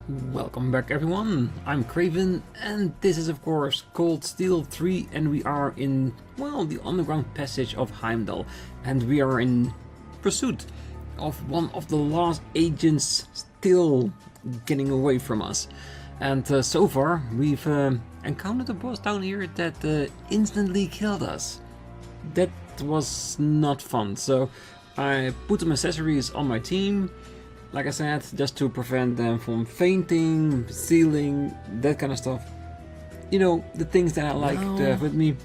Welcome back everyone, I'm Craven and this is of course Cold Steel 3 and we are in, well, the underground passage of Heimdall and we are in pursuit of one of the last agents still getting away from us. And so far we've encountered a boss down here that instantly killed us. That was not fun, so I put some accessories on my team. Like I said, just to prevent them from fainting, stealing, that kind of stuff. You know, the things that I like to have with me.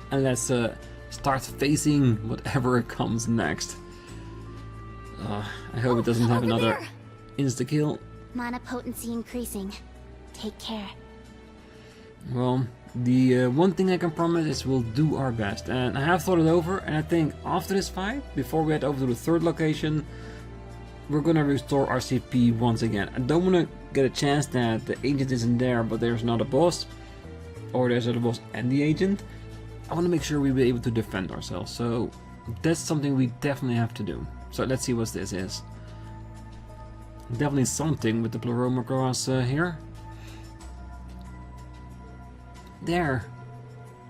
And let's start facing whatever comes next. I hope it doesn't have another insta-kill. Mana potency increasing. Take care. Well, the one thing I can promise is we'll do our best. And I have thought it over, and I think after this fight, before we head over to the third location, we're gonna restore our CP once again. I don't wanna get a chance that the agent isn't there but there's not a boss, or there's a boss and the agent. I wanna make sure we'll be able to defend ourselves, so that's something we definitely have to do. So let's see what this is. Definitely something with the Ouroboros here. There.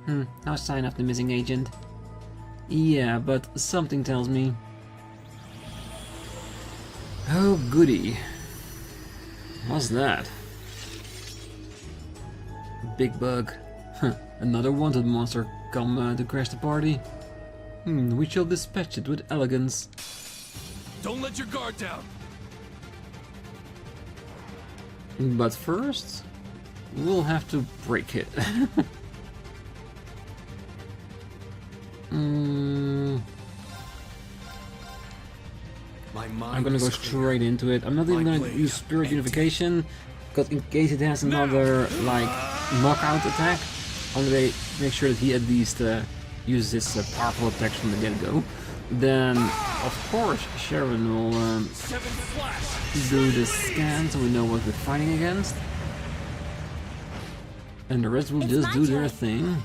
No sign of the missing agent. Yeah, but something tells me. Oh goody. What's that? Big bug. Another wanted monster come to crash the party. We shall dispatch it with elegance. Don't let your guard down. But first, we'll have to break it. I'm gonna go straight into it. I'm not even gonna use Spirit Unification, because in case it has another, like, knockout attack, I'm gonna make sure that he at least uses his powerful attacks from the get-go. Then, of course, Sharon will do the scan so we know what we're fighting against. And the rest will just do their thing.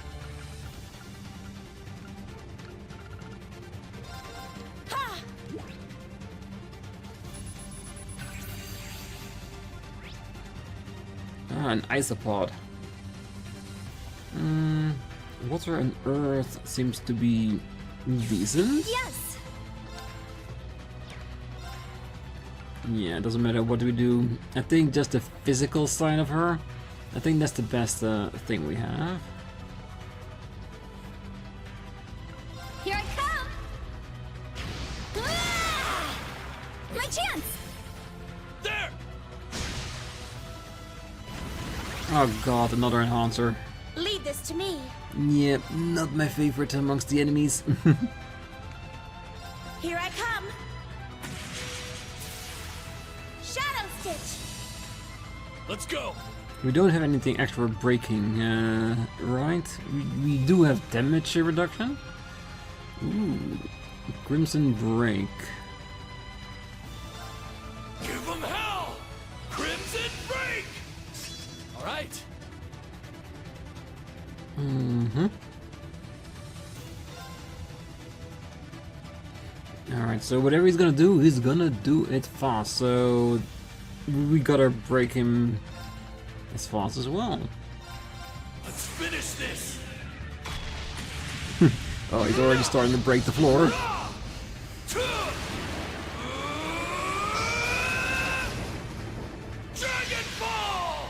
An isopod. Water and earth seems to be decent. Yes. Yeah, it doesn't matter what we do. I think just the physical side of her, I think that's the best thing we have. Here I come. Ah! My chance. There. Oh god, another enhancer. Lead this to me. Yep, not my favorite amongst the enemies. Here I come. Shadow Stitch. Let's go. We don't have anything extra breaking, right? We do have damage reduction. Ooh, Crimson Break. Give them hell. Crimson break. All right. Alright, so whatever he's gonna do it fast, so we gotta break him as fast as well. Let's finish this. Oh, he's already starting to break the floor. Dragon Ball.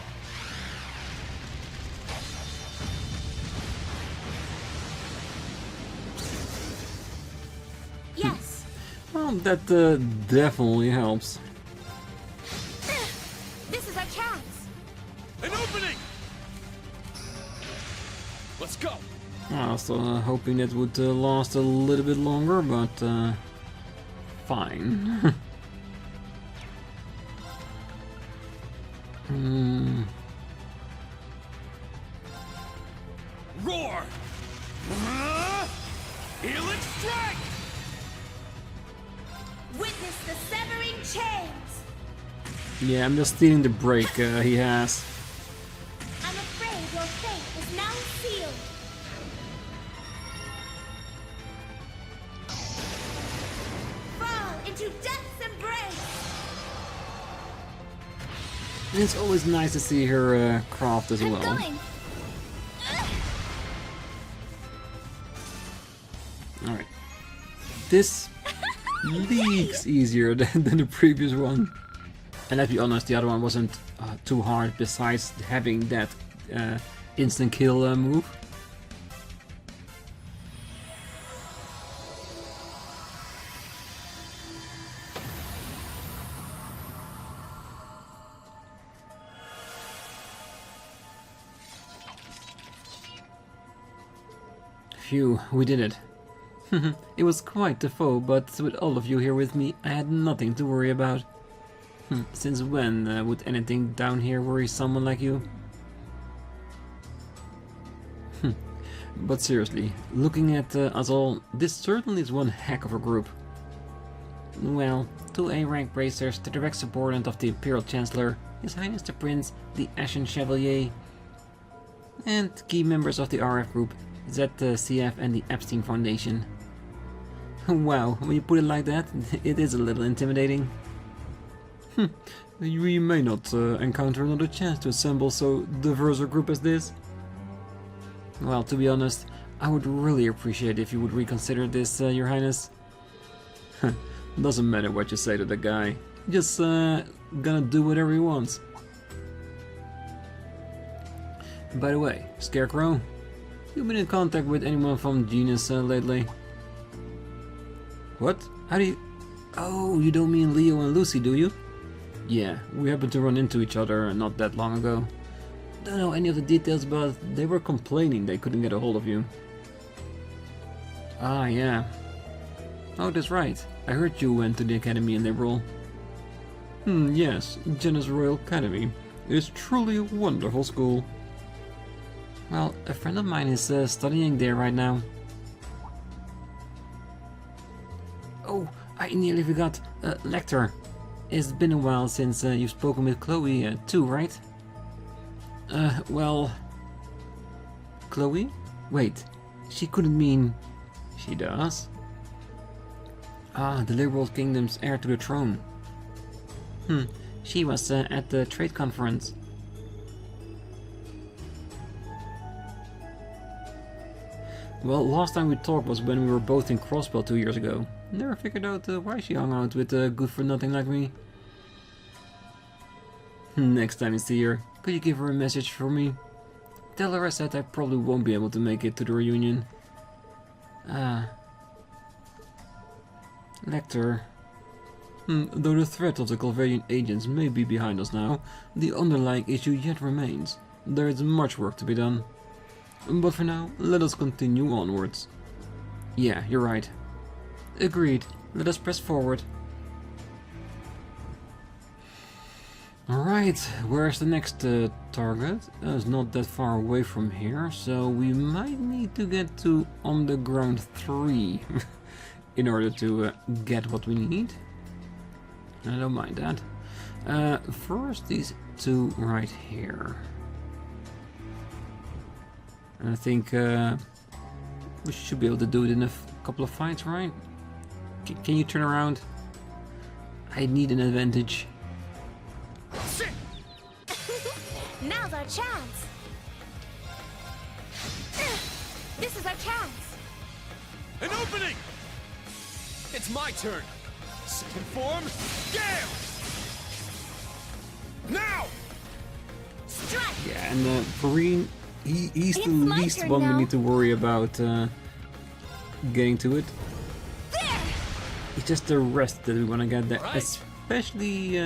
Yes. Well, that definitely helps. This is our chance. An opening. Let's go. I was hoping that would last a little bit longer, but fine. Roar. Healing strike. Witness the severing chains. Yeah, I'm just stealing the break he has. I'm afraid your fate is now sealed. Fall into death's embrace. And it's always nice to see her craft as I'm well. going. Alright. This leaks easier than the previous one. And let's be honest, the other one wasn't too hard besides having that instant kill move. Phew, we did it. It was quite the foe, but with all of you here with me, I had nothing to worry about. Since when would anything down here worry someone like you? But seriously, looking at us all, this certainly is one heck of a group. Well, 2 A-rank bracers, the direct subordinate of the Imperial Chancellor, His Highness the Prince, the Ashen Chevalier, and key members of the RF group, ZCF and the Epstein Foundation. Wow, when you put it like that, it is a little intimidating. We may not encounter another chance to assemble so diverse a group as this. Well, to be honest, I would really appreciate if you would reconsider this, Your Highness. Doesn't matter what you say to the guy, just gonna do whatever he wants. By the way, Scarecrow, you been in contact with anyone from Genus lately? What? How do you... Oh, you don't mean Leo and Lucy, do you? Yeah, we happened to run into each other not that long ago. Don't know any of the details, but they were complaining they couldn't get a hold of you. Ah, yeah. Oh, that's right. I heard you went to the academy in April. Yes, Genus Royal Academy. It is truly a wonderful school. Well, a friend of mine is studying there right now. Oh, I nearly forgot. Lecter. It's been a while since you've spoken with Chloe too, right? Well... Chloe? Wait, she couldn't mean... She does? Ah, the Liberal Kingdom's heir to the throne. She was at the trade conference. Well, last time we talked was when we were both in Crossbell 2 years ago. Never figured out why she hung out with a good-for-nothing like me. Next time you see her, could you give her a message for me? Tell her I said I probably won't be able to make it to the reunion. Lecter. Though the threat of the Calvardian agents may be behind us now, the underlying issue yet remains. There is much work to be done. But for now, let us continue onwards. Yeah, you're right. Agreed. Let us press forward. Alright, where's the next target? It's not that far away from here, so we might need to get to Underground 3 in order to get what we need. I don't mind that. First, these two right here. I think we should be able to do it in a couple of fights, right? Can you turn around? I need an advantage. Now's our chance. This is our chance. An opening! It's my turn. Second form, gale! Now! Strike! Yeah, and for Rean, he's the It's my least turn one we now. need to worry about getting to it. There! It's just the rest that we want to get there, Right. especially,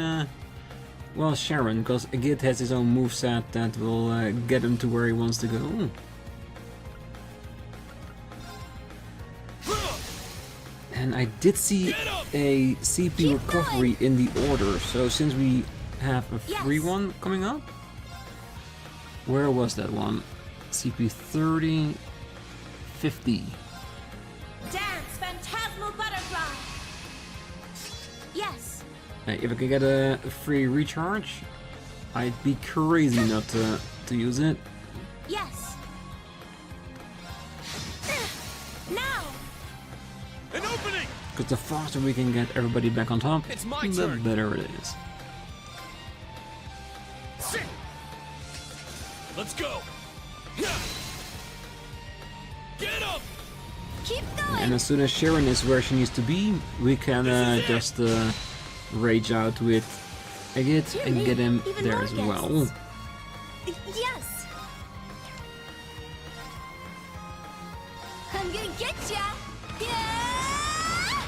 well, Sharon, because Agit has his own moveset that will get him to where he wants to go. And I did see a CP Keep recovery in the order, so since we have a free Yes. one coming up, where was that one? CP 30, 50. Dance, phantasmal butterfly. Yes. If I could get a free recharge, I'd be crazy not to use it. Yes. Now. An opening! Because the faster we can get everybody back on top, It's my the turn. better it is. Sit! Let's go! Get up! Keep going. And as soon as Sharon is where she needs to be, we can just rage out with Agate and get him Even there more as well. guests. Yes. I'm gonna get ya. Yeah.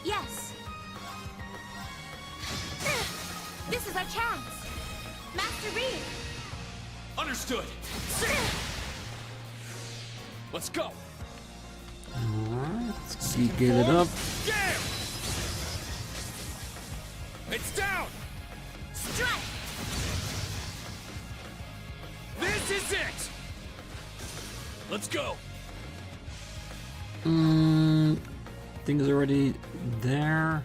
Yes. This is our chance. Master Rean. Understood! Let's go! Alright, let's get it up. Damn! It's down! Strike. This is it! Let's go! Things already there.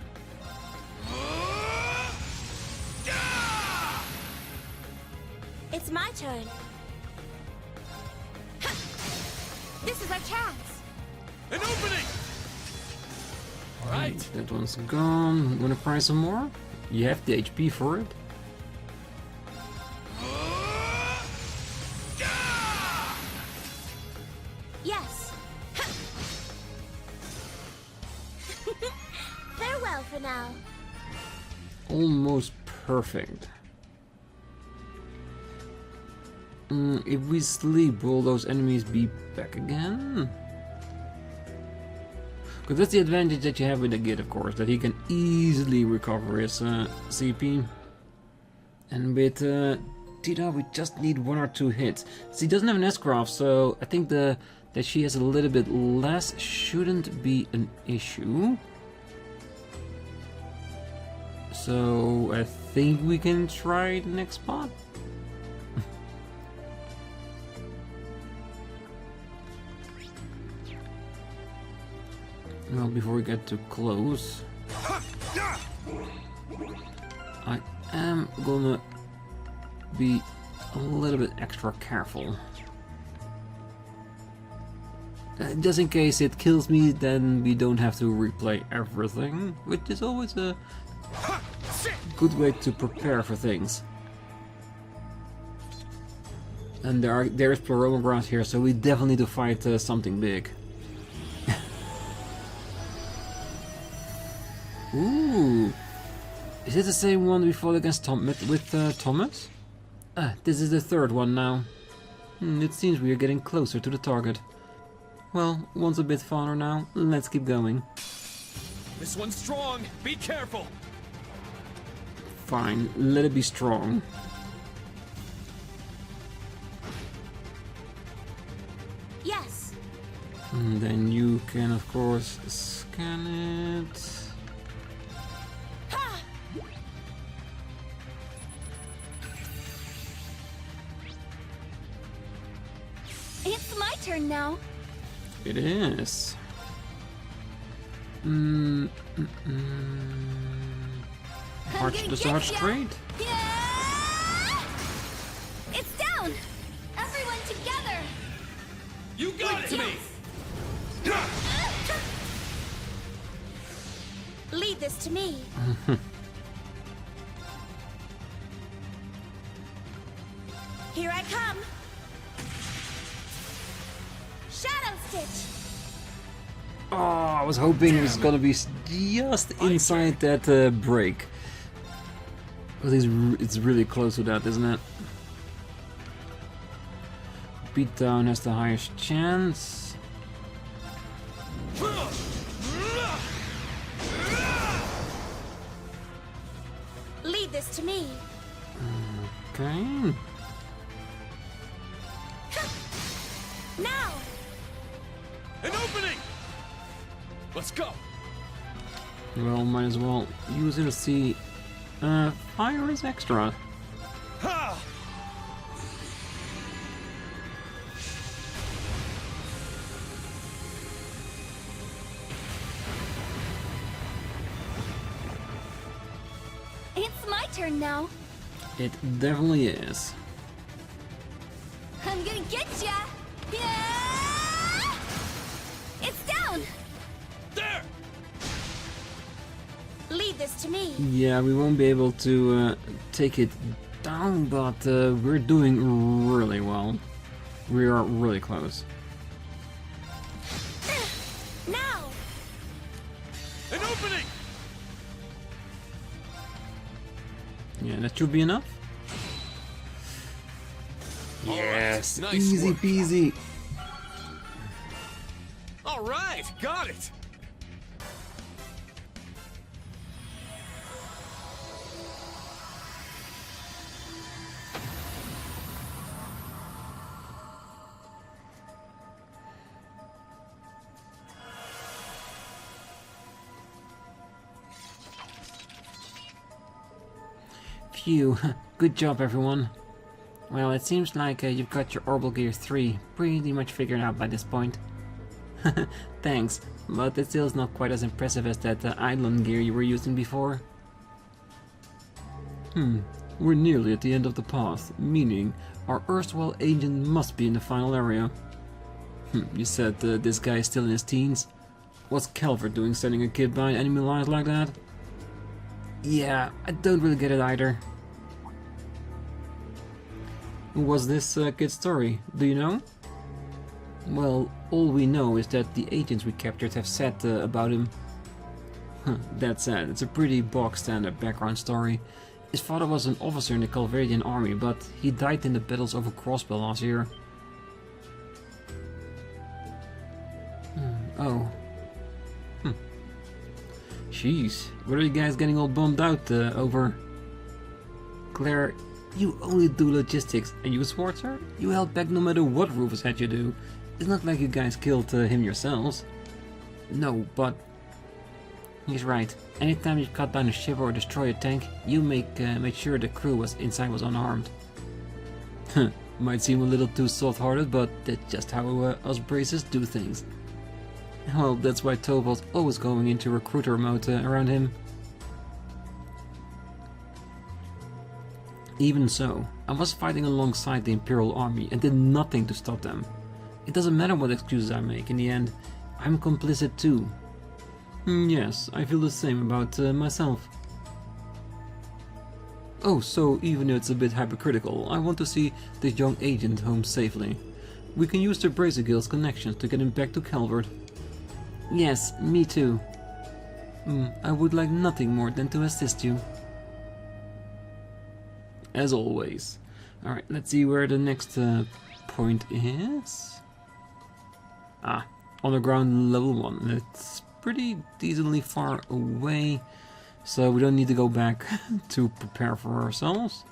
It's my turn. This is our chance. An opening! Alright, That one's gone. Wanna try some more? You have the HP for it. Yes. Farewell for now. Almost perfect. If we sleep, will those enemies be back again? Because that's the advantage that you have with the Git, of course, that he can easily recover his CP. And with Tita, we just need 1 or 2 hits. She doesn't have an S-Craft, so I think that she has a little bit less shouldn't be an issue. So I think we can try the next spot. Well, before we get too close, I am gonna be a little bit extra careful. Just in case it kills me, then we don't have to replay everything, which is always a good way to prepare for things. And there is Ouroboros here, so we definitely need to fight something big. Ooh, is it the same one we fought against Thomas? This is the 3rd one now. It seems we are getting closer to the target. Well, one's a bit farther now. Let's keep going. this one's strong! Be careful! Fine, let it be strong. Yes. And then you can, of course, scan it. Ha! It's my turn now. It is. March the Sarge straight. Yeah! It's down. Everyone together. You got it to me! Lead this to me. Here I come. Shadow Stitch. Oh, I was hoping it was gonna be just inside that break. But it's really close to that, isn't it? Beatdown has the highest chance. Lead this to me. Okay. Now. An opening! Let's go! Well, might as well use it to see. Fire is extra. Ha! It's my turn now. It definitely is. I'm gonna get ya. Yeah! It's down. There! Lead leave this to me. Yeah, we won't be able to take it down, but we're doing really well. We are really close. Now! An opening! Yeah, that should be enough. All right, Yes, nice easy work. peasy. All right, got it. Phew, good job everyone. Well, it seems like you've got your Orbital Gear 3 pretty much figured out by this point. Thanks, but it still is not quite as impressive as that Eidolon gear you were using before. We're nearly at the end of the path, meaning our erstwhile agent must be in the final area. You said this guy is still in his teens? What's Calvard doing sending a kid behind enemy lines like that? Yeah, I don't really get it either. What's this kid's story? Do you know? Well, all we know is that the agents we captured have said about him. That's sad. It's a pretty bog-standard background story. His father was an officer in the Calvardian army, but he died in the battles over Crossbell last year. Oh. Jeez, what are you guys getting all bummed out over? Claire, you only do logistics, and you, Schwarzer? You held back no matter what Rufus had you do. It's not like you guys killed him yourselves. No, but... He's right. Anytime you cut down a ship or destroy a tank, you made sure the crew inside was unarmed. Might seem a little too soft-hearted, but that's just how us braces do things. Well, that's why Tobal's always going into recruiter mode around him. Even so, I was fighting alongside the Imperial Army and did nothing to stop them. It doesn't matter what excuses I make, in the end, I'm complicit too. Yes, I feel the same about myself. Oh, so even though it's a bit hypocritical, I want to see this young agent home safely. We can use the Bracer Guild's connections to get him back to Calvard. Yes, me too. I would like nothing more than to assist you. As always. Alright, let's see where the next point is. Ah, underground level 1. It's pretty decently far away, so we don't need to go back to prepare for ourselves.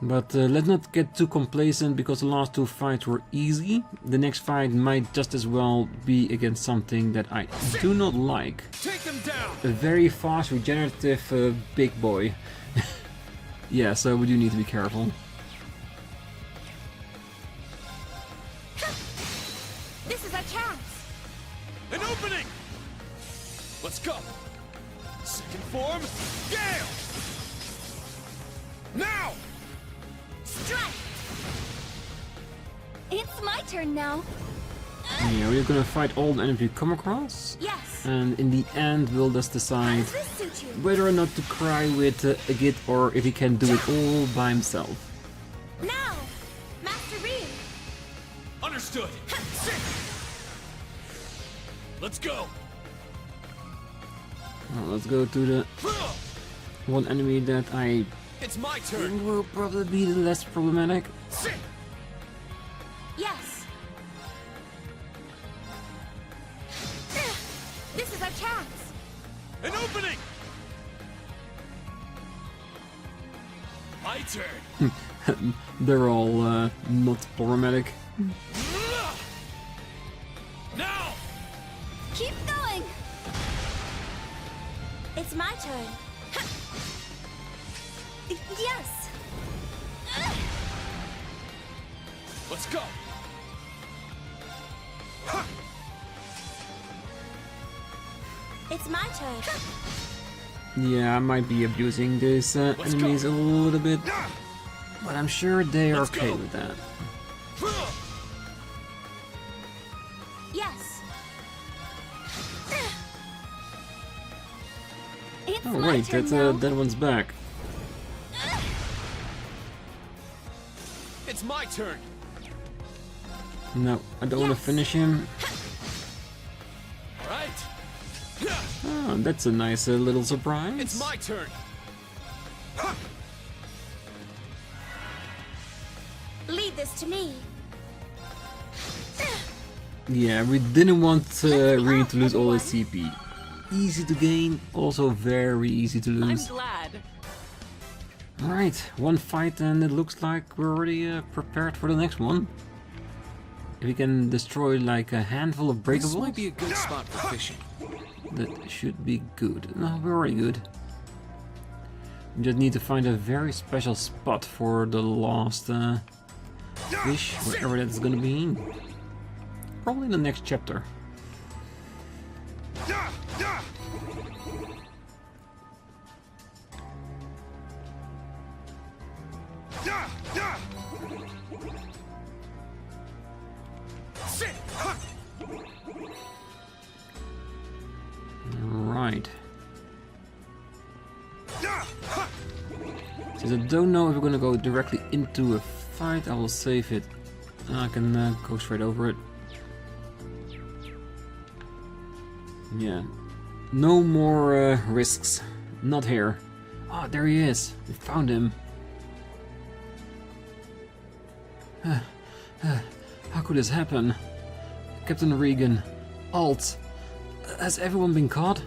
But let's not get too complacent, because the last two fights were easy. The next fight might just as well be against something that I do not like. Take them down. A very fast, regenerative big boy. Yeah, so we do need to be careful. This is our chance. An opening. Let's go. Second form, Gale. Now. Strike! It's my turn now. Yeah, we're gonna fight all the enemies we come across. Yes. And in the end, we'll just decide Does this suit you? whether or not to cry with a git or if he can do it all by himself. Now, Master Rean. Understood. Let's go. Well, let's go to the one enemy that I It's my turn. think will probably be the less problematic. Yes. This is our chance. An opening. My turn. They're all not problematic. Now. Keep going. It's my turn. Yes. Let's go. It's my turn. Yeah, I might be abusing these enemies a little bit, but I'm sure they are okay with that. Yes. It's Oh my wait, turn now. that one's back. It's my turn. No, I don't want to Yes. finish him. All right. Oh, that's a nice little surprise. It's my turn. Leave this to me. Yeah, we didn't want Rean off, to lose all his everyone. CP. Easy to gain, also very easy to I'm lose. glad. Alright, one fight and it looks like we're already prepared for the next one. If we can destroy like a handful of This breakables, might be a good spot for fishing. that should be good. No, we're already good. We just need to find a very special spot for the last fish, wherever that's gonna be. Probably in the next chapter. Right. Since I don't know if we're gonna go directly into a fight, I will save it. I can go straight over it. Yeah. No more risks. Not here. Ah, there he is. We found him. How could this happen? Captain Regan. Alt. Has everyone been caught?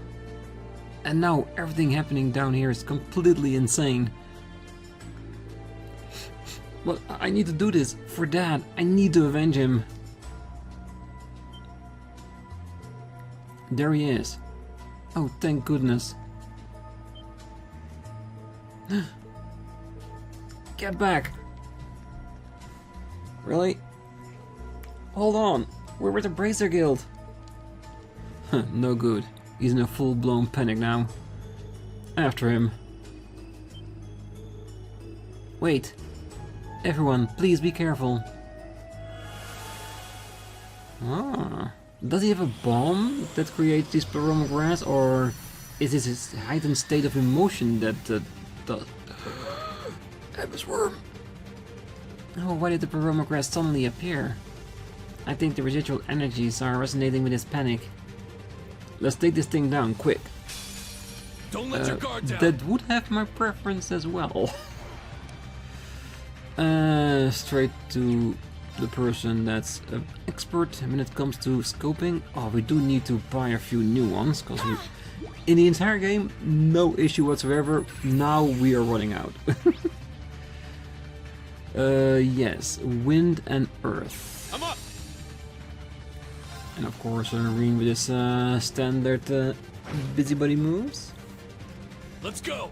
And now everything happening down here is completely insane. Well, I need to do this for Dad. I need to avenge him. There he is. Oh, thank goodness. Get back. Really? Hold on. We're with the Bracer Guild. No good. He's in a full-blown panic now. After him. Wait. Everyone, please be careful. Ah. Does he have a bomb that creates this pyromagrass, or is this his heightened state of emotion that does... Ebba's worm. Oh, why did the pyromagrass suddenly appear? I think the residual energies are resonating with his panic. Let's take this thing down, quick. Don't let your guard down. That would have my preference as well. Straight to the person that's an expert when it comes to scoping. Oh, we do need to buy a few new ones, because in the entire game, no issue whatsoever. Now we are running out. Yes, wind and earth. I'm up. And of course, Rean with his standard busybody moves. Let's go.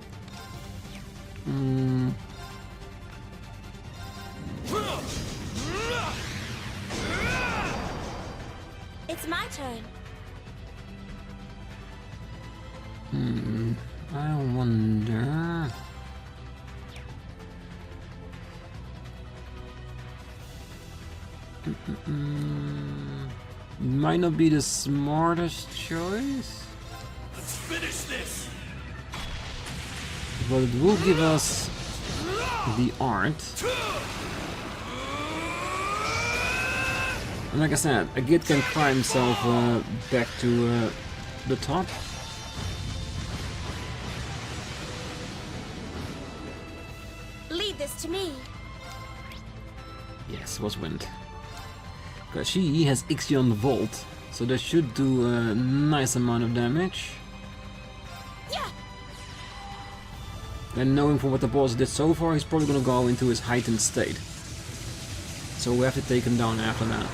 It's my turn. I wonder... Might not be the smartest choice, Let's finish this. but it will give us the art. And like I said, a Git can cry himself back to the top. Leave this to me. Yes, it was wind. Because she has Ixion Volt, so that should do a nice amount of damage. Yeah. And knowing from what the boss did so far, he's probably gonna go into his heightened state. So we have to take him down after that.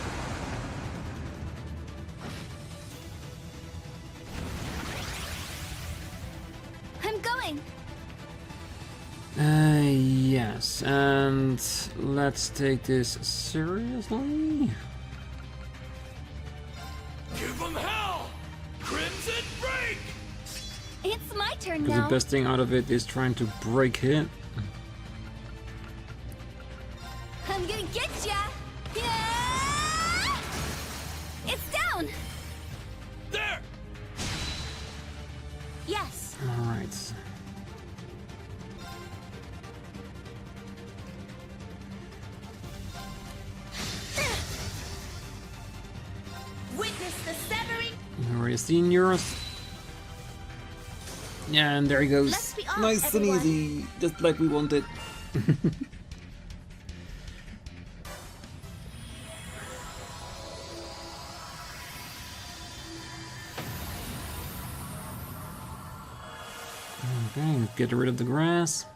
I'm going. Yes, and let's take this seriously. Give them hell. Crimson break. It's my turn Because the now. best thing out of it is trying to break it. I'm gonna get ya. Yeah! It's down. There. Yes. Alright. seniors. Yeah, and there he goes. Let's be off, Nice everyone. and easy, just like we wanted. Okay, get rid of the grass.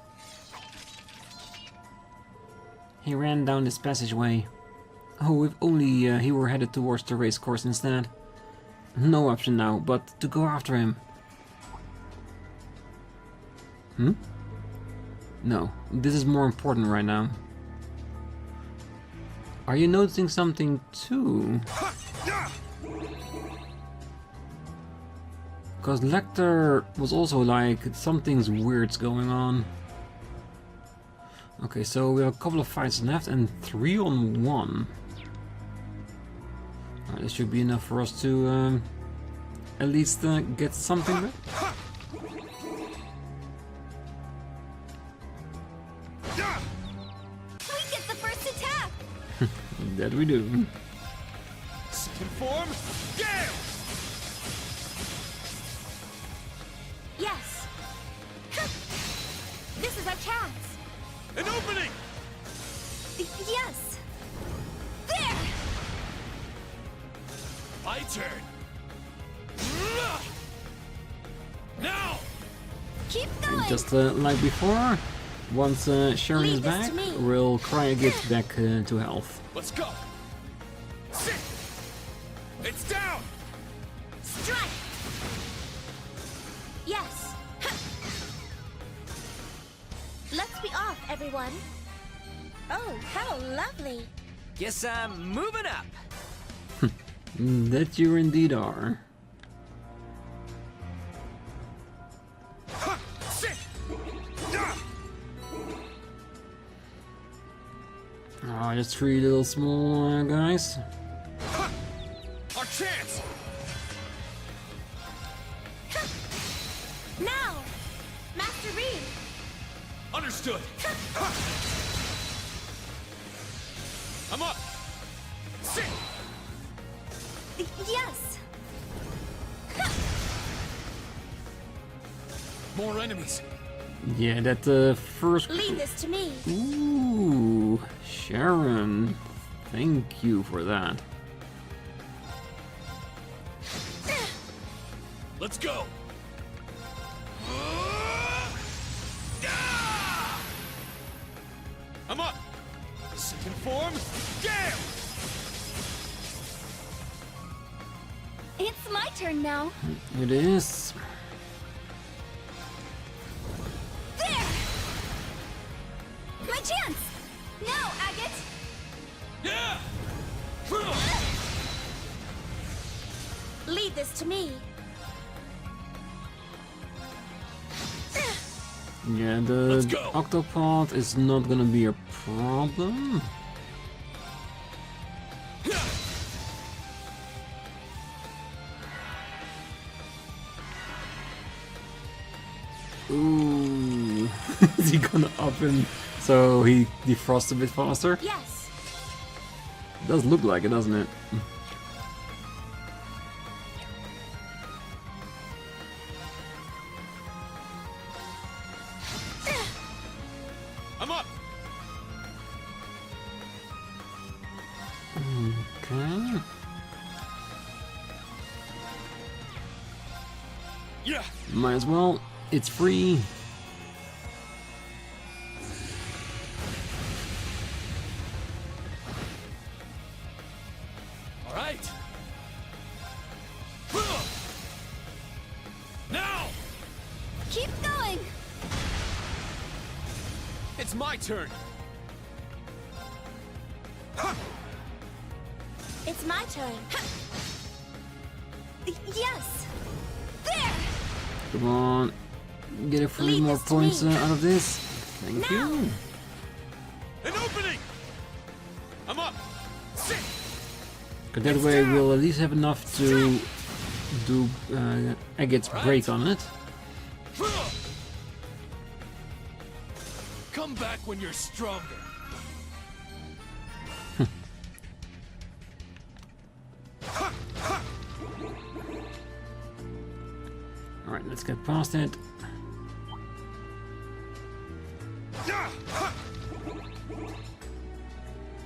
He ran down this passageway. Oh, if only he were headed towards the race course instead. No option now, but to go after him. Hmm? No, this is more important right now. Are you noticing something too? Because Lecter was also like, something's weird's going on. Okay, so we have a couple of fights left and 3-on-1. Alright, this should be enough for us to at least get something back. We get the first attack! That we do. Second form, Gale! Yes! This is our chance! An opening! Yes! There! My turn! Now! Keep going! Just like before, once Sharon Leave is this back, to me. we'll Cryo gets back to health. Let's go! Sit! It's down! Strike! Yes! Let's be off, everyone! Oh, how lovely! Guess I'm moving up. That you indeed are. Sit! Oh, just 3 little small guys. Our chance! Now! Master Rean! Understood! I'm up! Sit! Yes! More enemies! Yeah, that first. Leave this to me! Ooh, Sharon. Thank you for that. Let's go! I'm up! Second form, Gale! It's my turn now! It is. There! My chance! Now, Agate! Yeah! Leave this to me! Yeah, Let's the go. octopod is not gonna be a problem. Ooh, is he gonna up him so he defrosts a bit faster? Yes! Does look like it, doesn't it? I'm up! Okay. Yeah! Might as well. It's free. All right! Now! Keep going! It's my turn! It's my turn! Yes! There! Come on. Get a few Leave more this to points me. out of this. Thank Now. you. An opening! I'm up! Sit! Because that way we'll at least have enough to do Agate's break on it. Come back when you're stronger. get past it.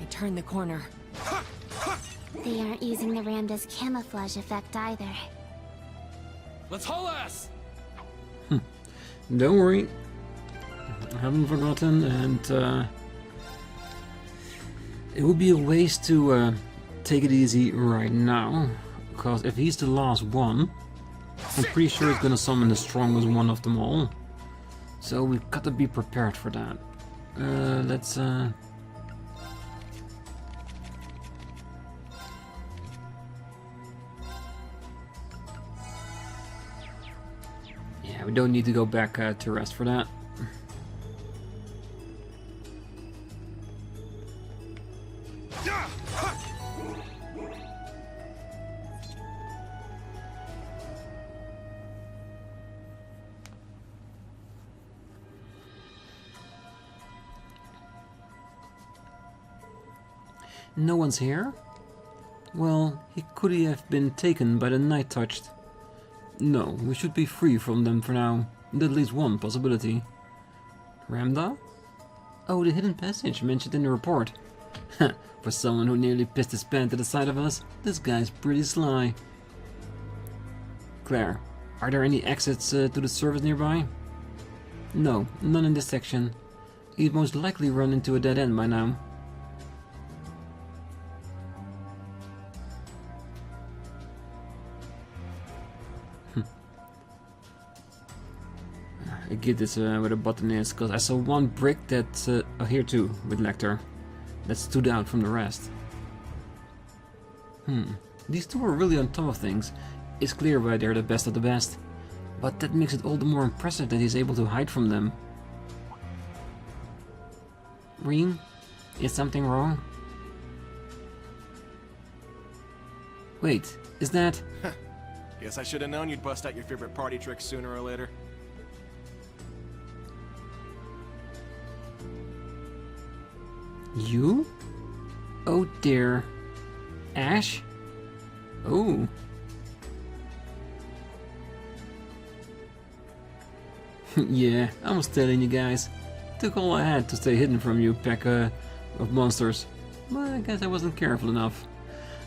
I turned the corner. They aren't using the Ramda's camouflage effect either. Let's haul ass! Don't worry. I haven't forgotten, and it would be a waste to take it easy right now. Because if he's the last one, I'm pretty sure he's gonna summon the strongest one of them all. So we've got to be prepared for that. Let's yeah, we don't need to go back to rest for that. No one's here? Well, he could have been taken by the Night Touched. No, we should be free from them for now. At least one possibility. Ramda? Oh, the hidden passage mentioned in the report. For someone who nearly pissed his pants at the sight of us, this guy's pretty sly. Claire, are there any exits to the service nearby? No, none in this section. He'd most likely run into a dead end by now. I get this where the button is, because I saw one brick that... here too, with Lecter. That stood out from the rest. These two are really on top of things. It's clear why they're the best of the best. But that makes it all the more impressive that he's able to hide from them. Rean? Is something wrong? Wait, is that... Guess I should have known you'd bust out your favorite party trick sooner or later. You? Oh dear. Ash? Oh. Yeah, I was telling you guys. Took all I had to stay hidden from you, pack of monsters. But I guess I wasn't careful enough.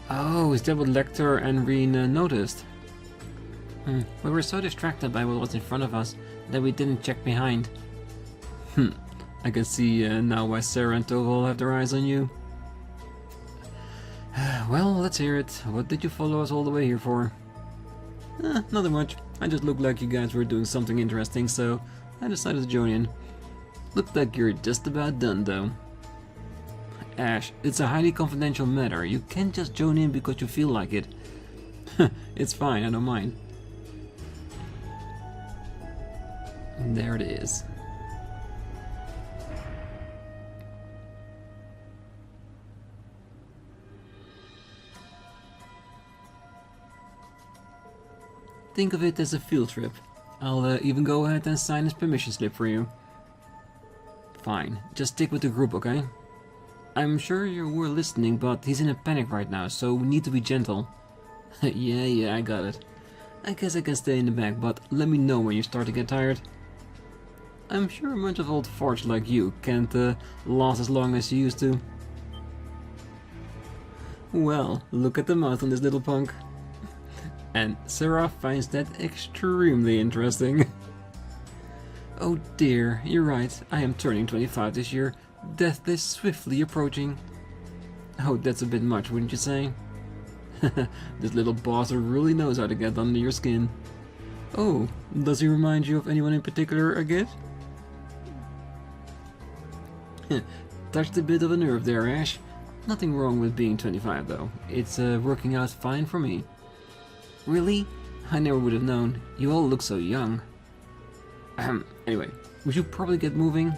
Oh, is that what Lecter and Rean noticed? We were so distracted by what was in front of us that we didn't check behind. I can see now why Sarah and Toval have their eyes on you. Well, let's hear it. What did you follow us all the way here for? Nothing much. I just looked like you guys were doing something interesting, so I decided to join in. Looked like you're just about done, though. Ash, it's a highly confidential matter. You can't just join in because you feel like it. It's fine, I don't mind. There it is. Think of it as a field trip. I'll even go ahead and sign his permission slip for you. Fine, just stick with the group, okay? I'm sure you were listening, but he's in a panic right now, so we need to be gentle. Yeah, I got it. I guess I can stay in the back, but let me know when you start to get tired. I'm sure a bunch of old farts like you can't last as long as you used to. Well, look at the mouth on this little punk. And Sarah finds that extremely interesting. Oh dear, you're right, I am turning 25 this year. Death is swiftly approaching. Oh, that's a bit much, wouldn't you say? This little boss really knows how to get under your skin. Oh, does he remind you of anyone in particular, again? Touched a bit of a nerve there, Ash. Nothing wrong with being 25 though. It's working out fine for me. Really? I never would have known. You all look so young. Anyway, we should probably get moving.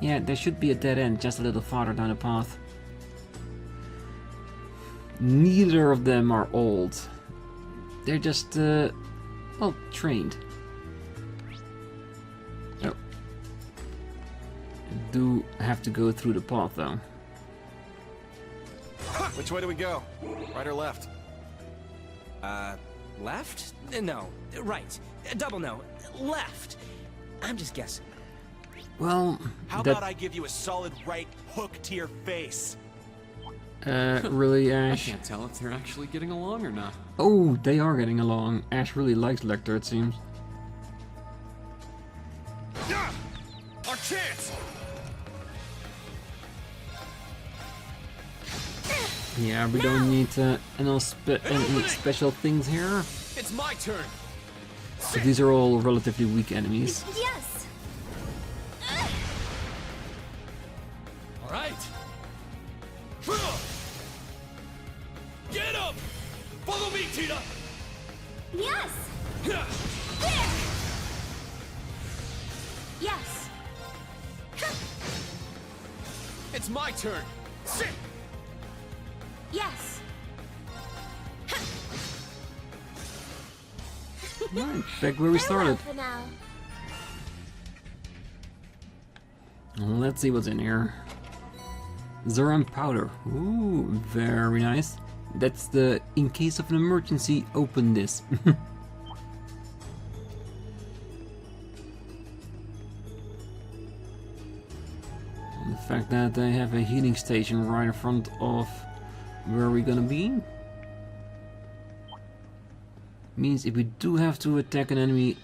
Yeah, there should be a dead end just a little farther down the path. Neither of them are old. They're just, well, trained. Oh. Do have to go through the path, though. Which way do we go? Right or left? Left? No. Right. Double no. Left. I'm just guessing. Well, How about I give you a solid right hook to your face? really, I Ash? can't tell if they're actually getting along or not. Oh, they are getting along. Ash really likes Lecter, it seems. Yeah! Our chance! Yeah, we don't need any special things here. It's my turn! So these are all relatively weak enemies. Yes. Alright! Get up! Follow me, Tina! Yes. Yeah. There. Yes. It's my turn! Sit! Yes. Right, back where we started. For now. Let's see what's in here. Zoran powder. Ooh, very nice. That's the in case of an emergency, open this. The fact that they have a healing station right in front of where we're gonna be means if we do have to attack an enemy,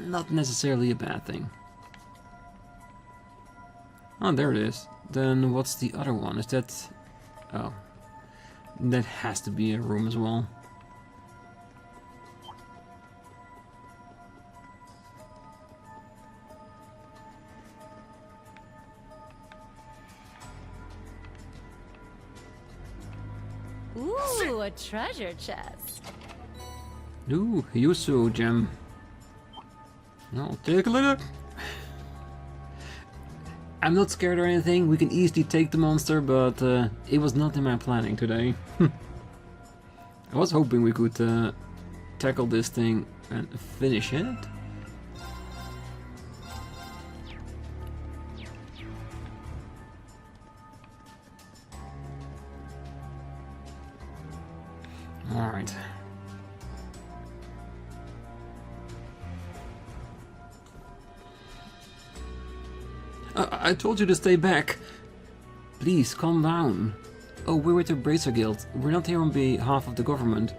not necessarily a bad thing. Oh, there it is. Then what's the other one? Is that... oh. That has to be a room as well. Ooh, a treasure chest. Ooh, Yusu gem. I'll take a look. I'm not scared or anything, we can easily take the monster, but it was not in my planning today. I was hoping we could tackle this thing and finish it. Alright. I told you to stay back. Please, calm down. Oh, we're with the Bracer Guild. We're not here on behalf of the government.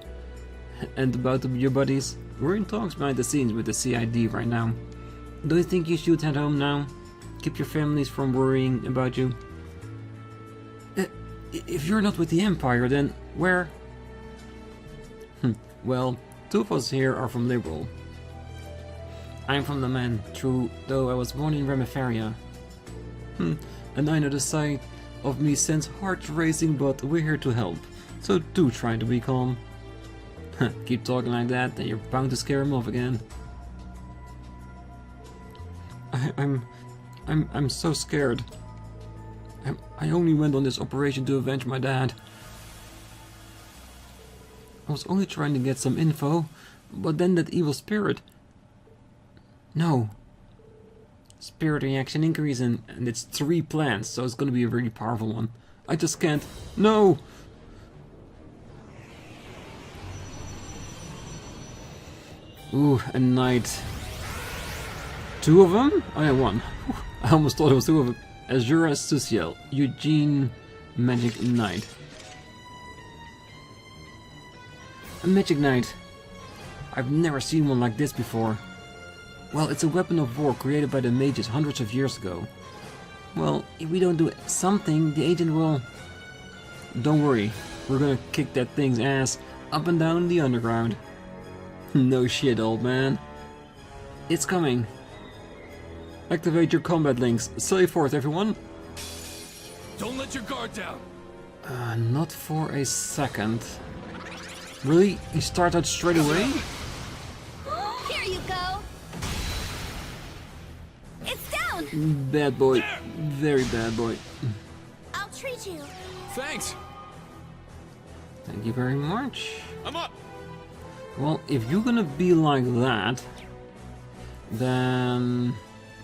And about your buddies? We're in talks behind the scenes with the CID right now. Do you think you should head home now? Keep your families from worrying about you? If you're not with the Empire, then where? Well, two of us here are from Liberal. I'm from the Man, true, though I was born in Remifaria. And I know the sight of me sends hearts racing, but we're here to help. So do try to be calm. Keep talking like that, then you're bound to scare him off again. I'm so scared. I only went on this operation to avenge my dad. I was only trying to get some info, but then that evil spirit... No. Spirit reaction increase and it's 3 plants, so it's gonna be a really powerful one. I just can't... No! Ooh, a knight. 2 of them? Oh yeah, 1. I almost thought it was 2 of them. Azura Susiel, Eugene Magic Knight. A Magic Knight. I've never seen one like this before. Well, it's a weapon of war created by the mages hundreds of years ago. Well, if we don't do something, the agent will... Don't worry, we're gonna kick that thing's ass up and down the underground. No shit, old man. It's coming. Activate your combat links. Say forth, everyone. Don't let your guard down! Not for a second. Really? You start out straight away? Here you go. It's down. Bad boy. Very bad boy. I'll treat you. Thanks! Thank you very much. I'm up! Well, if you're gonna be like that, then...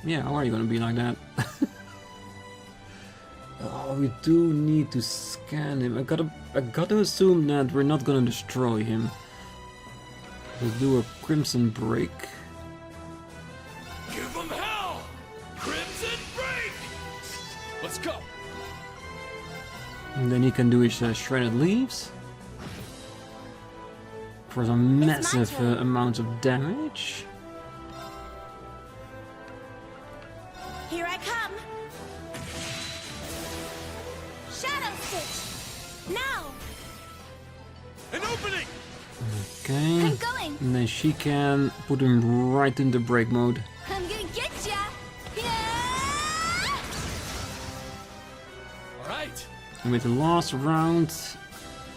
Yeah, how are you gonna be like that? Oh, we do need to scan him. I gotta assume that we're not gonna destroy him. We'll do a Crimson Break. Give them hell! Crimson break! Let's go! And then he can do his Shredded Leaves. For some massive amounts of damage. Here I come. Shadow Stitch. Now. An opening! Okay. I'm going. And then she can put him right into break mode. I'm gonna get ya. Yeah! All right. And with the last round,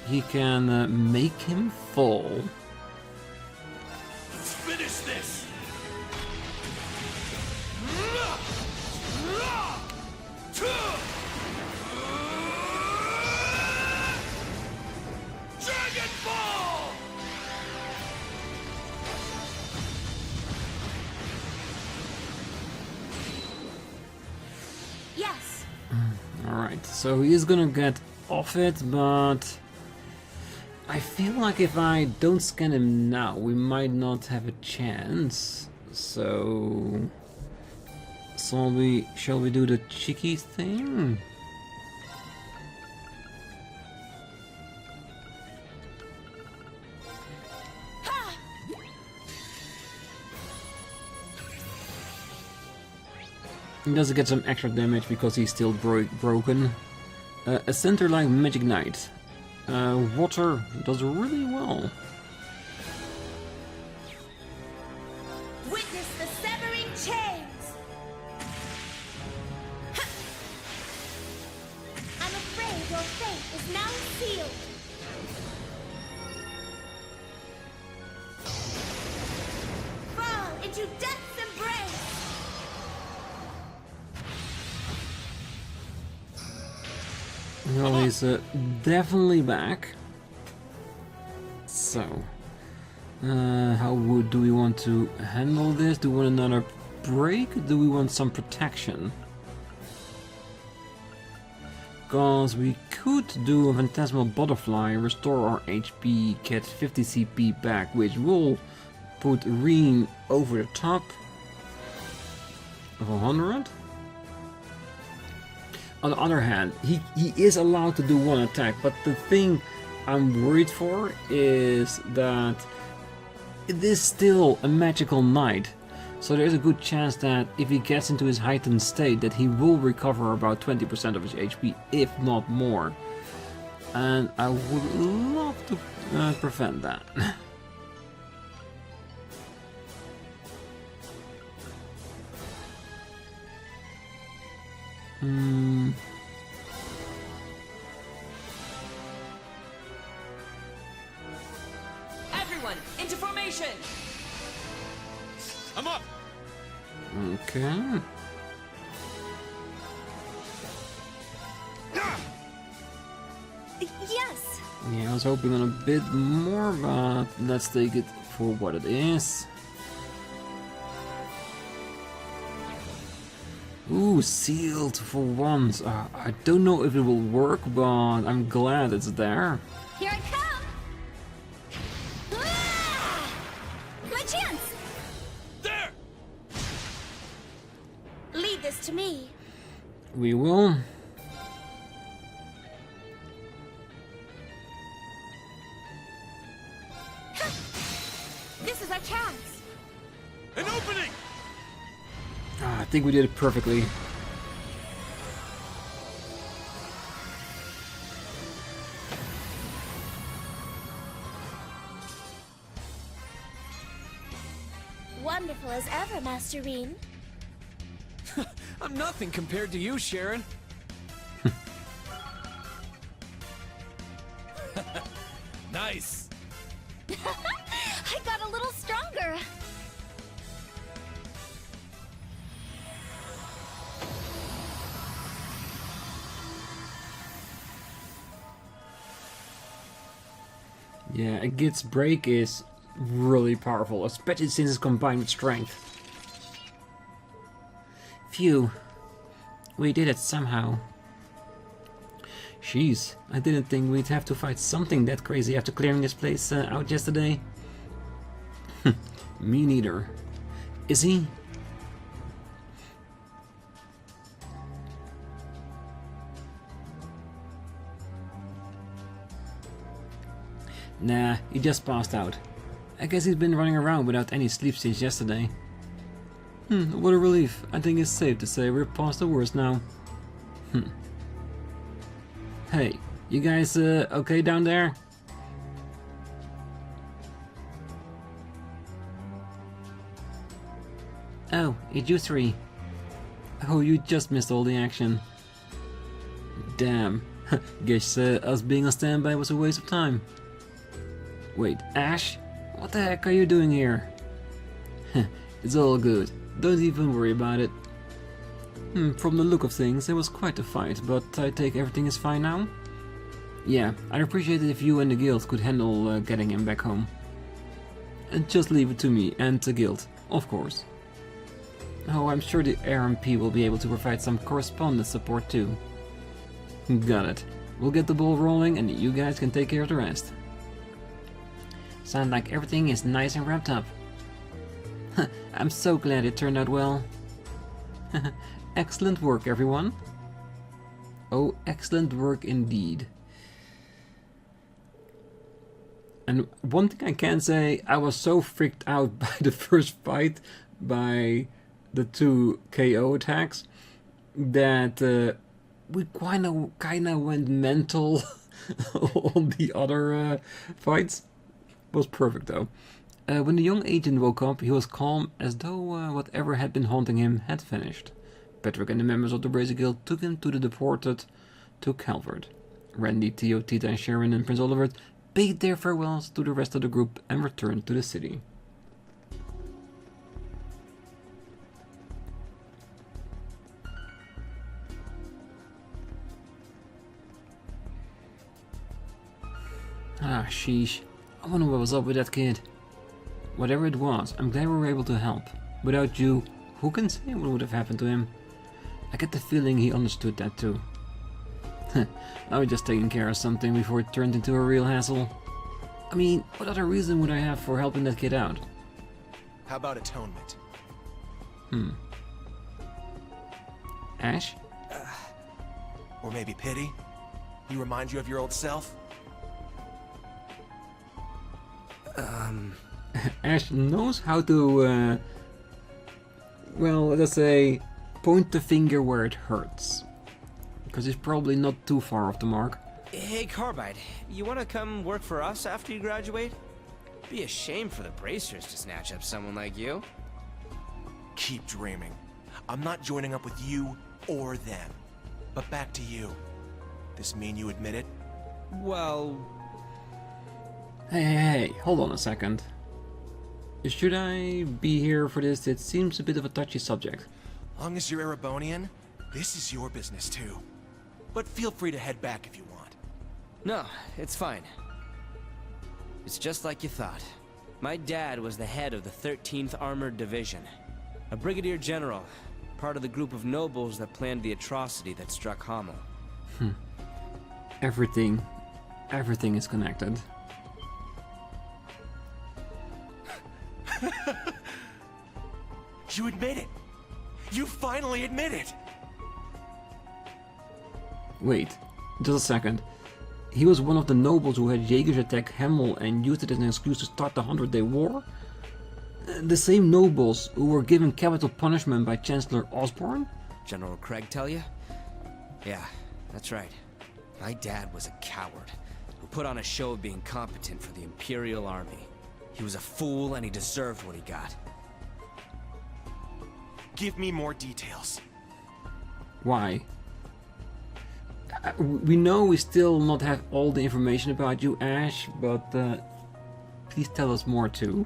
he can make him fall. Let's finish this! Dragon Ball! Yes. Alright, so he is gonna get off it, but I feel like if I don't scan him now, we might not have a chance. So shall we do the cheeky thing? He does get some extra damage because he's still broken. A center like Magic Knight. Water does really well. Witness the severing chains. Ha! I'm afraid your fate is now sealed. Fall into death's embrace. Well, he's definitely back. So, how do we want to handle this? Do we want another break? Do we want some protection? Because we could do a Phantasmal Butterfly, restore our HP, get 50 CP back, which will put Rean over the top of 100. On the other hand, he is allowed to do one attack, but the thing I'm worried for is that it is still a magical knight. So there's a good chance that if he gets into his heightened state that he will recover about 20% of his HP, if not more. And I would love to prevent that. Everyone, into formation! I'm up! Okay. Yes. Yeah, I was hoping on a bit more, but let's take it for what it is. Ooh, sealed for once. I don't know if it will work, but I'm glad it's there. Here I come. Ah! My chance. There! Lead this to me. We will. This is our chance. An opening! I think we did it perfectly. Wonderful as ever, Master Rean. I'm nothing compared to you, Sharon. Nice! I got a little stronger. Yeah, a Git's break is really powerful, especially since it's combined with strength. Phew. We did it somehow. Jeez, I didn't think we'd have to fight something that crazy after clearing this place out yesterday. Me neither. Is he? Nah, he just passed out. I guess he's been running around without any sleep since yesterday. What a relief. I think it's safe to say we're past the worst now. Hey, you guys okay down there? Oh, it's you three. Oh, you just missed all the action. Damn. Guess us being on standby was a waste of time. Wait, Ash? What the heck are you doing here? It's all good. Don't even worry about it. From the look of things, it was quite a fight, but I take everything is fine now? Yeah, I'd appreciate it if you and the guild could handle getting him back home. And just leave it to me and the guild, of course. Oh, I'm sure the RMP will be able to provide some correspondence support too. Got it. We'll get the ball rolling and you guys can take care of the rest. Sounds like everything is nice and wrapped up. I'm so glad it turned out well. Excellent work, everyone. Oh, excellent work indeed. And one thing I can say, I was so freaked out by the first fight, by the 2 KO attacks, that we kinda went mental on the other fights. Was perfect though. When the young agent woke up, he was calm, as though whatever had been haunting him had vanished. Patrick and the members of the Brazier Guild took him to the deported to Calvard. Randy, Theo, Tita, and Sharon and Prince Oliver paid their farewells to the rest of the group and returned to the city. Ah, sheesh. I wonder what was up with that kid. Whatever it was, I'm glad we were able to help. Without you, who can say what would have happened to him? I get the feeling he understood that too. I was just taking care of something before it turned into a real hassle. I mean, what other reason would I have for helping that kid out? How about atonement? Ash? Or maybe pity? He remind you of your old self? Ash knows how to, well, let's say, point the finger where it hurts. Because he's probably not too far off the mark. Hey, Carbide, you want to come work for us after you graduate? Be a shame for the Bracers to snatch up someone like you. Keep dreaming. I'm not joining up with you or them. But back to you. This mean you admit it? Well... Hey, hold on a second. Should I be here for this? It seems a bit of a touchy subject. Long as you're Erebonian, this is your business too. But feel free to head back if you want. No, it's fine. It's just like you thought. My dad was the head of the 13th Armored Division. A brigadier general, part of the group of nobles that planned the atrocity that struck Hamel. Everything is connected. You admit it! You finally admit it! Wait, just a second. He was one of the nobles who had Jaegers attack Hamel and used it as an excuse to start the 100-Day War? The same nobles who were given capital punishment by Chancellor Osborne? General Craig tell you? Yeah, that's right. My dad was a coward who put on a show of being competent for the Imperial Army. He was a fool and he deserved what he got. Give me more details. Why? We know we still not have all the information about you, Ash, but please tell us more too.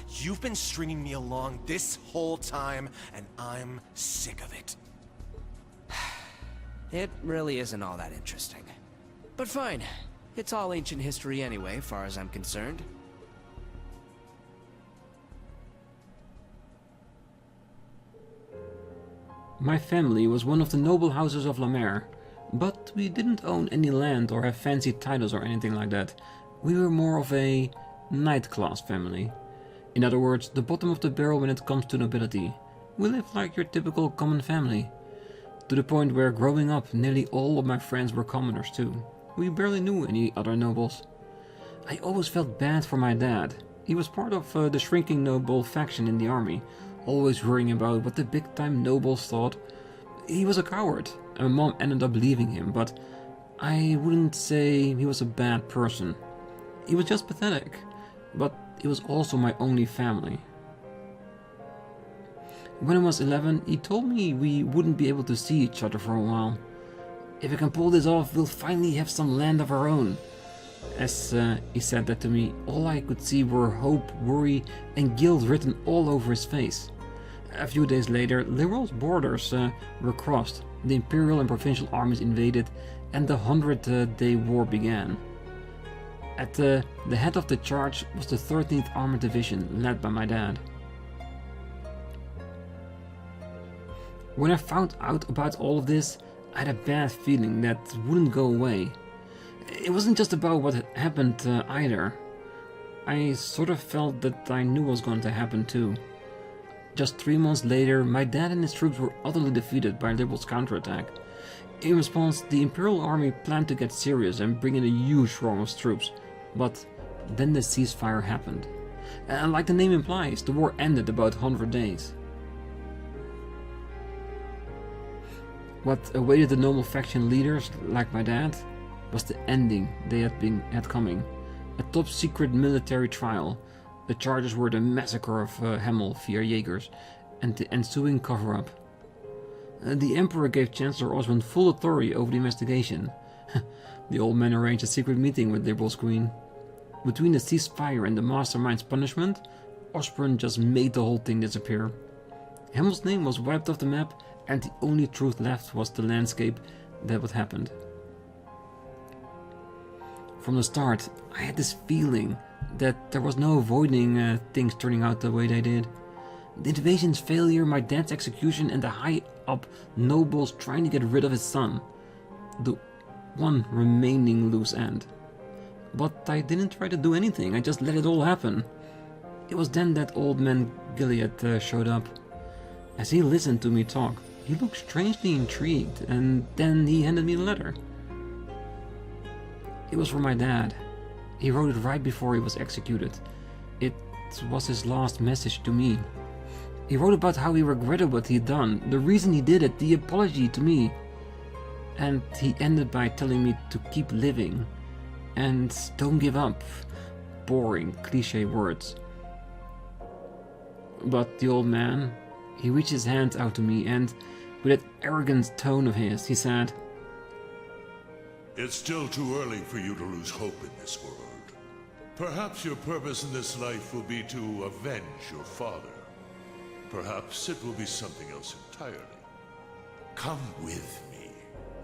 You've been stringing me along this whole time, and I'm sick of it. It really isn't all that interesting. But fine. It's all ancient history anyway, far as I'm concerned. My family was one of the noble houses of La Mer, but we didn't own any land or have fancy titles or anything like that. We were more of a knight class family. In other words, the bottom of the barrel when it comes to nobility. We live like your typical common family. To the point where growing up, nearly all of my friends were commoners too. We barely knew any other nobles. I always felt bad for my dad. He was part of the shrinking noble faction in the army, always worrying about what the big-time nobles thought. He was a coward, and my mom ended up leaving him, but I wouldn't say he was a bad person. He was just pathetic, but he was also my only family. When I was 11, he told me we wouldn't be able to see each other for a while. If we can pull this off, we'll finally have some land of our own. As he said that to me, all I could see were hope, worry, and guilt written all over his face. A few days later, Liberal's borders were crossed, the Imperial and Provincial armies invaded, and the 100-day war began. At the head of the charge was the 13th Armored Division, led by my dad. When I found out about all of this, I had a bad feeling that wouldn't go away. It wasn't just about what had happened either. I sort of felt that I knew what was going to happen too. Just 3 months later, my dad and his troops were utterly defeated by Liberal's counterattack. In response, the Imperial Army planned to get serious and bring in a huge swarm of troops, but then the ceasefire happened. And like the name implies, the war ended about 100 days. What awaited the noble faction leaders, like my dad, was the ending they had coming. A top secret military trial. The charges were the massacre of Hemel via Jaegers and the ensuing cover-up. The Emperor gave Chancellor Osmond full authority over the investigation. The old man arranged a secret meeting with Liberal's Queen. Between the ceasefire and the mastermind's punishment, Osborne just made the whole thing disappear. Hemel's name was wiped off the map, and the only truth left was the landscape that what happened. From the start, I had this feeling that there was no avoiding things turning out the way they did. The invasion's failure, my dad's execution, and the high-up nobles trying to get rid of his son. The one remaining loose end. But I didn't try to do anything, I just let it all happen. It was then that old man Gilead showed up. As he listened to me talk, he looked strangely intrigued, and then he handed me the letter. It was from my dad. He wrote it right before he was executed. It was his last message to me. He wrote about how he regretted what he'd done, the reason he did it, the apology to me. And he ended by telling me to keep living. And don't give up. Boring, cliché words. But the old man, he reached his hand out to me and, with that arrogant tone of his, he said, "It's still too early for you to lose hope in this world. Perhaps your purpose in this life will be to avenge your father. Perhaps it will be something else entirely. Come with me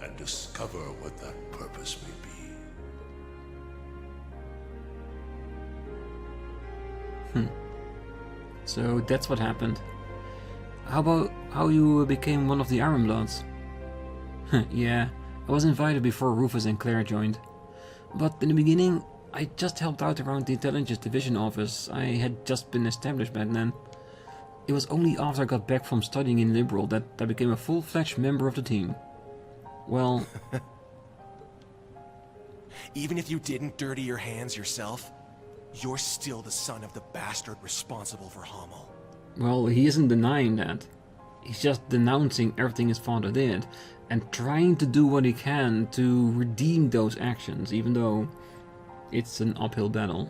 and discover what that purpose may be." So that's what happened. How about how you became one of the Ironbloods? Yeah, I was invited before Rufus and Claire joined. But in the beginning, I just helped out around the Intelligence Division office. I had just been established back then. It was only after I got back from studying in Liberal that I became a full-fledged member of the team. Well... Even if you didn't dirty your hands yourself, you're still the son of the bastard responsible for Hamel. Well, he isn't denying that. He's just denouncing everything his father did, and trying to do what he can to redeem those actions, even though it's an uphill battle.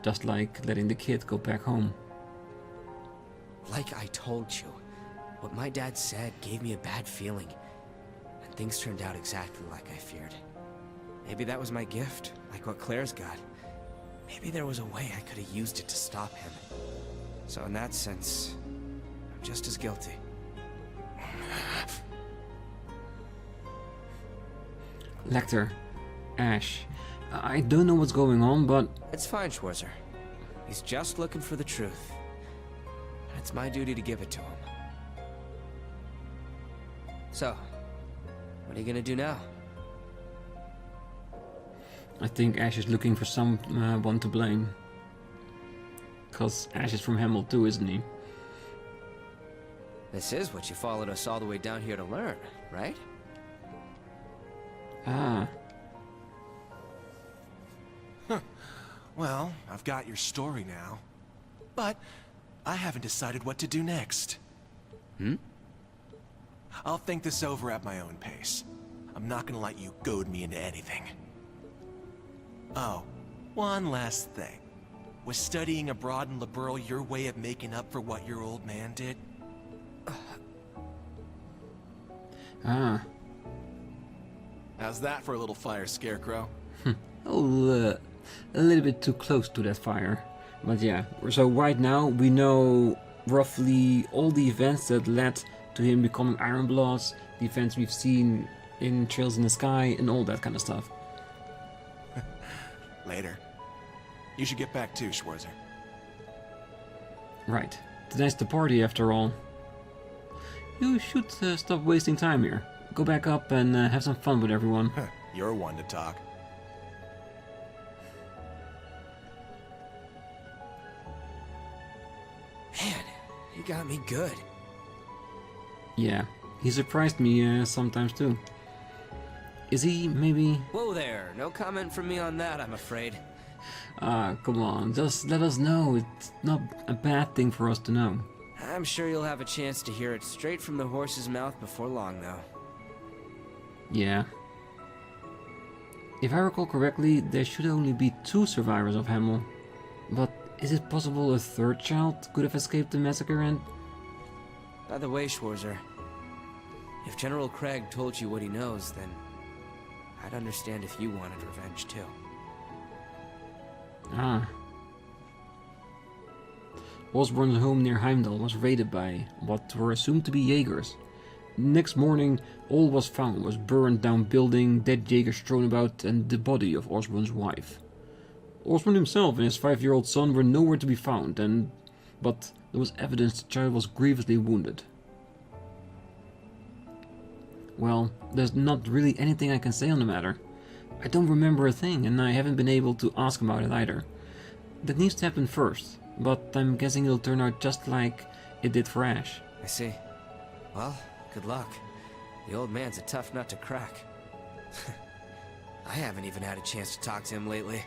Just like letting the kid go back home. Like I told you, what my dad said gave me a bad feeling, and things turned out exactly like I feared. Maybe that was my gift, like what Claire's got. Maybe there was a way I could have used it to stop him. So in that sense, I'm just as guilty. Lecter, Ash, I don't know what's going on, but... It's fine, Schwarzer. He's just looking for the truth. And it's my duty to give it to him. So, what are you gonna do now? I think Ash is looking for someone to blame. Cause Ash is from Hemel too, isn't he? This is what you followed us all the way down here to learn, right? Ah. Well, I've got your story now. But I haven't decided what to do next. I'll think this over at my own pace. I'm not gonna let you goad me into anything. Oh, one last thing. Was studying abroad in Liberal your way of making up for what your old man did? Ah. How's that for a little fire, Scarecrow? Oh, a little bit too close to that fire. But yeah, so right now we know roughly all the events that led to him becoming Ironbloods, the events we've seen in Trails in the Sky, and all that kind of stuff. Later. You should get back too, Schwarzer. Right. Tonight's the party after all. You should stop wasting time here. Go back up and have some fun with everyone. You're one to talk. Man, you got me good. Yeah, he surprised me sometimes too. Is he maybe... Whoa there, no comment from me on that, I'm afraid. Ah, come on, just let us know. It's not a bad thing for us to know. I'm sure you'll have a chance to hear it straight from the horse's mouth before long, though. Yeah. If I recall correctly, there should only be 2 survivors of Hemel. But is it possible a 3rd child could have escaped the massacre and... By the way, Schwarzer, if General Craig told you what he knows, then I'd understand if you wanted revenge too. Ah. Osborn's home near Heimdall was raided by what were assumed to be Jaegers. Next morning, all was found was burned down building, dead Jaegers strewn about, and the body of Osborn's wife. Osborn himself and his 5-year-old son were nowhere to be found, but there was evidence the child was grievously wounded. Well, there's not really anything I can say on the matter. I don't remember a thing, and I haven't been able to ask about it either. That needs to happen first, but I'm guessing it'll turn out just like it did for Ash. I see. Well, good luck. The old man's a tough nut to crack. I haven't even had a chance to talk to him lately.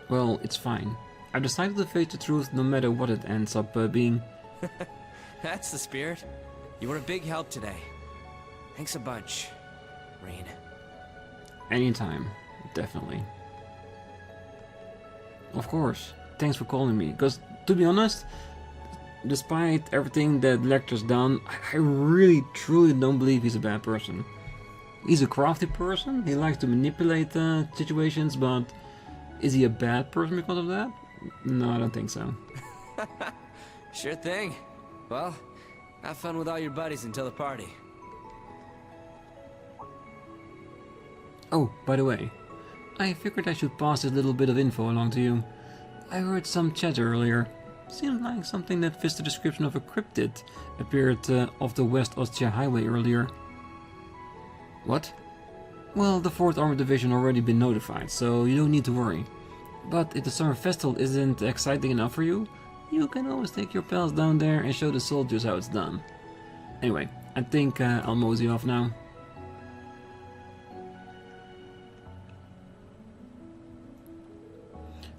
Well, it's fine. I've decided to face the truth no matter what it ends up being. That's the spirit. You were a big help today. Thanks a bunch, Rean. Anytime, definitely. Of course, thanks for calling me, because to be honest, despite everything that Lecter's done, I really truly don't believe he's a bad person. He's a crafty person, he likes to manipulate situations, but is he a bad person because of that? No, I don't think so. Sure thing. Well, have fun with all your buddies until the party. Oh, by the way, I figured I should pass this little bit of info along to you. I heard some chatter earlier. Seemed like something that fits the description of a cryptid appeared off the West Ostia Highway earlier. What? Well, the 4th Armored Division already been notified, so you don't need to worry. But if the Summer Festival isn't exciting enough for you, you can always take your pals down there and show the soldiers how it's done. Anyway, I think I'll mosey off now.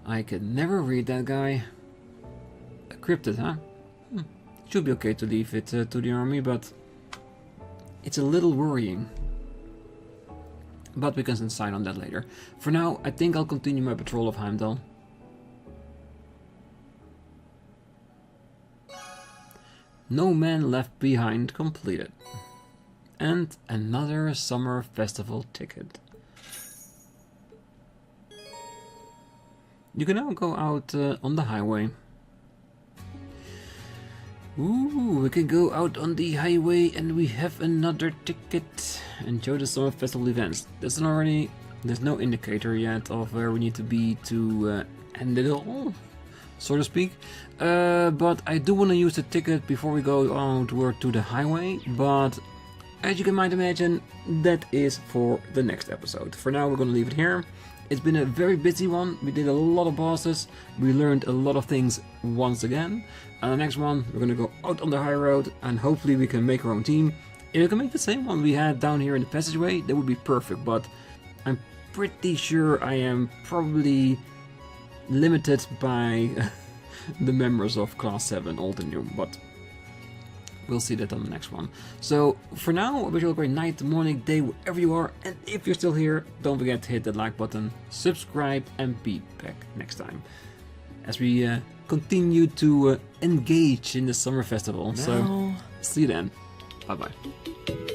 I could never read that guy. A cryptid, huh? Should be okay to leave it to the army, but it's a little worrying. But we can decide on that later. For now, I think I'll continue my patrol of Heimdall. No Man Left Behind completed. And another summer festival ticket. You can now go out on the highway. Ooh, we can go out on the highway and we have another ticket. Enjoy the summer festival events. There's no indicator yet of where we need to be to end it all, so to speak. But I do want to use the ticket before we go outward to the highway. But as you can might imagine, that is for the next episode. For now, we're going to leave it here. It's been a very busy one. We did a lot of bosses. We learned a lot of things once again. And the next one, we're gonna go out on the high road and hopefully we can make our own team. If we can make the same one we had down here in the passageway, that would be perfect. But I'm pretty sure I am probably limited by the members of Class 7, old and new. But we'll see that on the next one. So for now, I wish you all a great night, morning, day, wherever you are. And if you're still here, don't forget to hit that like button, subscribe, and be back next time as we continue to engage in the summer festival. So see you then. Bye bye.